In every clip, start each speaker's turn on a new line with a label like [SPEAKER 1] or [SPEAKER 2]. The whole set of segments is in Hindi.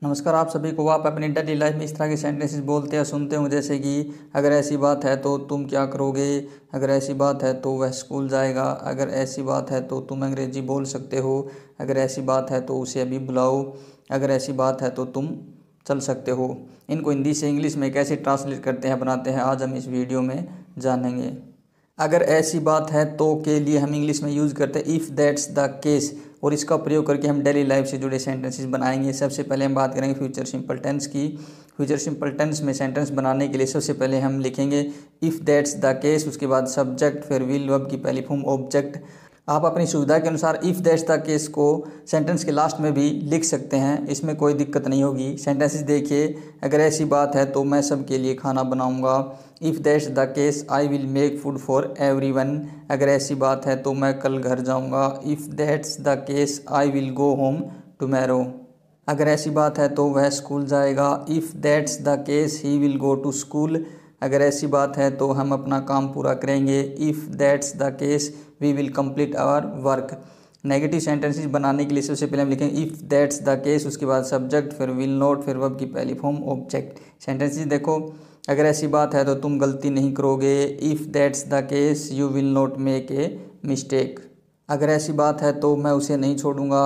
[SPEAKER 1] नमस्कार आप सभी को। आप अपनी डेली लाइफ में इस तरह के सेंटेंसेस बोलते या सुनते हो, जैसे कि अगर ऐसी बात है तो तुम क्या करोगे, अगर ऐसी बात है तो वह स्कूल जाएगा, अगर ऐसी बात है तो तुम अंग्रेजी बोल सकते हो, अगर ऐसी बात है तो उसे अभी बुलाओ, अगर ऐसी बात है तो तुम चल सकते हो। इनको हिंदी से इंग्लिश में कैसे ट्रांसलेट करते हैं, बनाते हैं, आज हम इस वीडियो में जानेंगे। अगर ऐसी बात है तो के लिए हम इंग्लिश में यूज़ करते हैं इफ़ दैट्स द केस, और इसका प्रयोग करके हम डेली लाइफ से जुड़े सेंटेंसेस बनाएंगे। सबसे पहले हम बात करेंगे फ्यूचर सिंपल टेंस की। फ्यूचर सिंपल टेंस में सेंटेंस बनाने के लिए सबसे पहले हम लिखेंगे इफ़ दैट्स द केस, उसके बाद सब्जेक्ट, फिर विल, वर्ब की पहली फॉर्म, ऑब्जेक्ट। आप अपनी सुविधा के अनुसार इफ़ दैट्स द केस को सेंटेंस के लास्ट में भी लिख सकते हैं, इसमें कोई दिक्कत नहीं होगी। सेंटेंसेस देखिए। अगर ऐसी बात है तो मैं सबके लिए खाना बनाऊंगा। If that's the case I will make food for everyone. अगर ऐसी बात है तो मैं कल घर जाऊंगा। If that's the case I will go home tomorrow. अगर ऐसी बात है तो वह स्कूल जाएगा। If that's the case he will go to school. अगर ऐसी बात है तो हम अपना काम पूरा करेंगे। If that's the case we will complete our work. Negative sentences बनाने के लिए सबसे पहले हम लिखेंगे इफ़ दैट्स द केस, उसके बाद सब्जेक्ट, फिर विल नॉट, फिर वर्ब की पहली फॉर्म, ऑब्जेक्ट। सेंटेंसेस देखो। अगर ऐसी बात है तो तुम गलती नहीं करोगे। If that's the case you will not make a mistake. अगर ऐसी बात है तो मैं उसे नहीं छोड़ूंगा।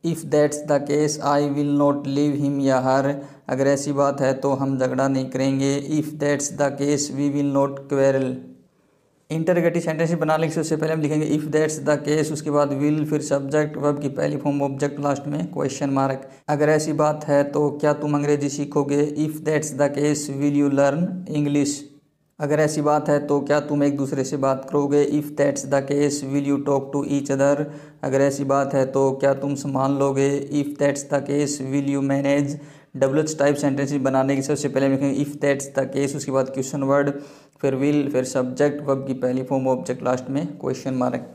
[SPEAKER 1] If that's the case I will not leave him या हर। अगर ऐसी बात है तो हम झगड़ा नहीं करेंगे। If that's the case we will not quarrel. Interrogative sentence बनाने के सबसे पहले हम लिखेंगे इफ़ दैट्स द केस, उसके बाद विल, फिर सब्जेक्ट, वर्ब की पहली फॉर्म, ऑब्जेक्ट, लास्ट में क्वेश्चन मार्क। अगर ऐसी बात है तो क्या तुम अंग्रेजी सीखोगे। If that's the case will you learn English. अगर ऐसी बात है तो क्या तुम एक दूसरे से बात करोगे। If that's the case will you talk to each other. अगर ऐसी बात है तो क्या तुम संभाल लोगे। If that's the case will you manage. WH type sentences बनाने की सबसे पहले हम लिखेंगे इफ़ दैट्स द केस, उसके बाद क्वेश्चन वर्ड, फिर विल, फिर सब्जेक्ट, वर्ब की पहली फॉर्म, ऑब्जेक्ट, लास्ट में क्वेश्चन मार्क।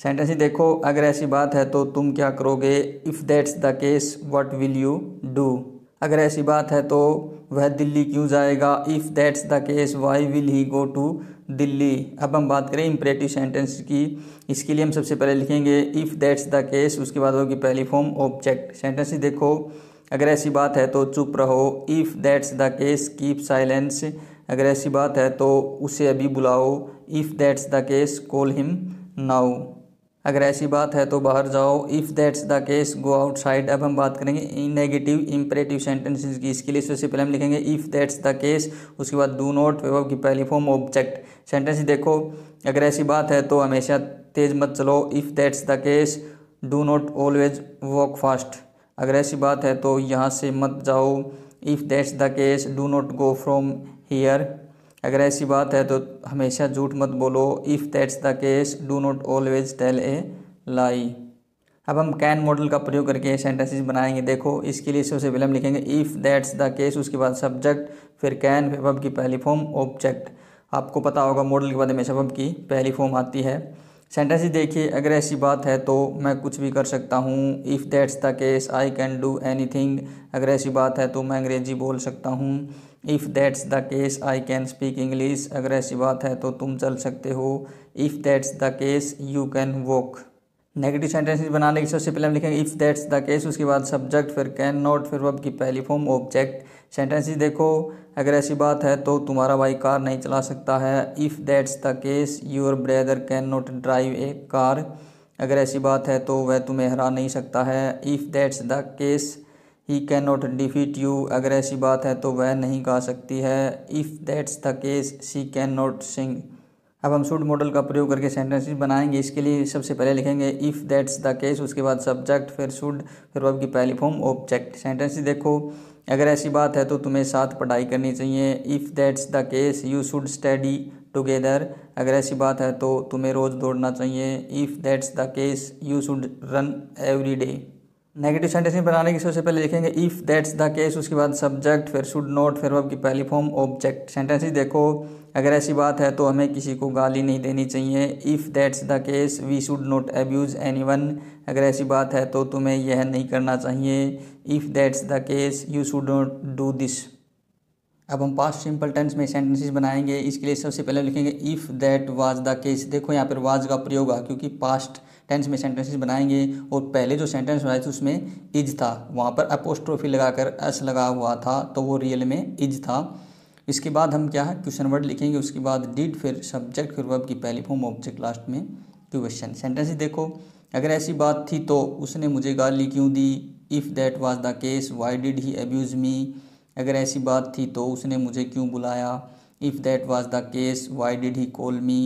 [SPEAKER 1] सेंटेंस ही देखो। अगर ऐसी बात है तो तुम क्या करोगे। If that's the case what will you do. अगर ऐसी बात है तो वह दिल्ली क्यों जाएगा। If that's the case why will he go to Delhi. अब हम बात करें इंपरेटिव सेंटेंस की। इसके लिए हम सबसे पहले लिखेंगे इफ़ दैट्स द केस, उसके बाद वर्ब की पहली फॉर्म, ऑब्जेक्ट। सेंटेंस ही देखो। अगर ऐसी बात है तो चुप रहो। If that's the case keep silence. अगर ऐसी बात है तो उसे अभी बुलाओ। If that's the case call him now. अगर ऐसी बात है तो बाहर जाओ। If that's the case go outside. अब हम बात करेंगे इन नेगेटिव इंपरेटिव सेंटेंसेस की। इसके लिए सबसे पहले हम लिखेंगे इफ़ दैट्स द केस, उसके बाद डू नॉट, वर्ब की पहली फॉर्म, ऑब्जेक्ट। सेंटेंस देखो। अगर ऐसी बात है तो हमेशा तेज़ मत चलो। If that's the case do not always walk fast. अगर ऐसी बात है तो यहाँ से मत जाओ। If that's the case do not go from here. अगर ऐसी बात है तो हमेशा झूठ मत बोलो। If that's the case do not always tell a lie. अब हम कैन मॉडल का प्रयोग करके सेंटेंसेस बनाएंगे। देखो, इसके लिए सबसे पहले हम लिखेंगे इफ़ दैट्स द केस, उसके बाद सब्जेक्ट, फिर कैन, फिर वर्ब की पहली फॉर्म, ऑब्जेक्ट। आपको पता होगा मॉडल के बाद हमेशा वर्ब की पहली फॉर्म आती है। सेंटेंसेस देखिए। अगर ऐसी बात है तो मैं कुछ भी कर सकता हूँ। If that's the case I can do anything. अगर ऐसी बात है तो मैं अंग्रेजी बोल सकता हूँ। If that's the case I can speak English. अगर ऐसी बात है तो तुम चल सकते हो। If that's the case you can walk. Negative sentences बनाने की सबसे पहले हम लिखेंगे इफ़ दैट्स द केस, उसके बाद सब्जेक्ट, फिर कैन नॉट, फिर वर्ब की पहली फॉर्म, ऑब्जेक्ट। सेंटेंसेस देखो। अगर ऐसी बात है तो तुम्हारा भाई कार नहीं चला सकता है। If that's the case your brother can not drive A car. अगर ऐसी बात है तो वह तुम्हें हरा नहीं सकता है। If that's the case he can not defeat you. अगर ऐसी बात है तो वह नहीं गा सकती है। If that's the case she can not sing. अब हम शुड मॉडल का प्रयोग करके सेंटेंसेस बनाएंगे। इसके लिए सबसे पहले लिखेंगे इफ़ दैट्स द केस, उसके बाद सब्जेक्ट, फिर शुड, फिर वर्ब की पहली फॉर्म, ऑब्जेक्ट। सेंटेंसेस देखो। अगर ऐसी बात है तो तुम्हें साथ पढ़ाई करनी चाहिए। If that's the case you should study together. अगर ऐसी बात है तो तुम्हें रोज़ दौड़ना चाहिए। If that's the case you should run every day. Negative sentence बनाने की सबसे पहले लिखेंगे इफ़ दैट्स द केस, उसके बाद सब्जेक्ट, फिर शुड नॉट, फिर वर्ब की पहली फॉर्म, ऑब्जेक्ट। सेंटेंसेस देखो। अगर ऐसी बात है तो हमें किसी को गाली नहीं देनी चाहिए। If that's the case we should not abuse anyone. अगर ऐसी बात है तो तुम्हें यह नहीं करना चाहिए। If that's the case you should not do this. अब हम पास्ट सिंपल टेंस में सेंटेंसेस बनाएंगे। इसके लिए सबसे पहले लिखेंगे if that was the case. देखो यहाँ पर वाज का प्रयोग है क्योंकि पास्ट टेंस में सेंटेंसेस बनाएंगे। और पहले जो सेंटेंस बनाए थे उसमें इज था, वहाँ पर अपोस्ट्रोफी लगाकर एस लगा हुआ था, तो वो रियल में इज था। इसके बाद हम क्या है क्वेश्चन वर्ड लिखेंगे, उसके बाद डिड, फिर सब्जेक्ट, फिर वर्ब की पहली फॉर्म, ऑब्जेक्ट लास्ट में क्वेश्चन। सेंटेंसेस देखो, अगर ऐसी बात थी तो उसने मुझे गाली क्यों दी। If that was the case why did he abuse me. अगर ऐसी बात थी तो उसने मुझे क्यों बुलाया। If that was the case why did he call me.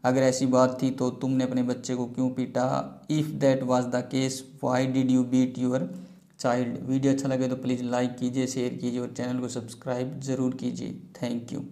[SPEAKER 1] अगर ऐसी बात थी तो तुमने अपने बच्चे को क्यों पीटा। If that was the case why did you beat your child. Video अच्छा लगे तो प्लीज़ लाइक कीजिए, शेयर कीजिए और चैनल को सब्सक्राइब ज़रूर कीजिए। Thank you.